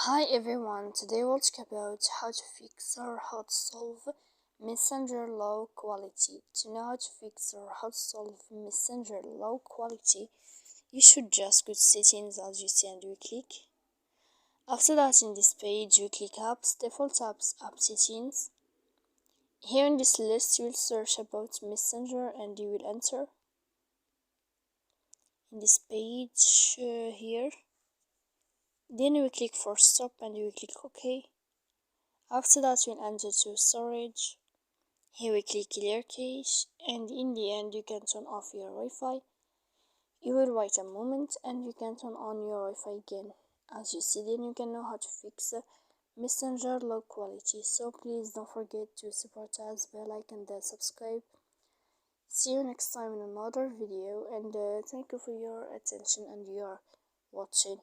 Hi everyone, today we'll talk about how to fix or how to solve Messenger low quality. To know how to fix or how to solve Messenger low quality, you should just go to settings as you see and we click. After that, in this page, we click apps, default apps, app settings. Here in this list, you will search about Messenger and you will enter. In this page here, then we click for stop and we click OK. After that, we'll enter to storage. Here we click clear cache, and in the end you can turn off your Wi-Fi. You will wait a moment and you can turn on your Wi-Fi again. As you see, then you can know how to fix Messenger low quality. So please don't forget to support us by like and subscribe. See you next time in another video, and thank you for your attention and your watching.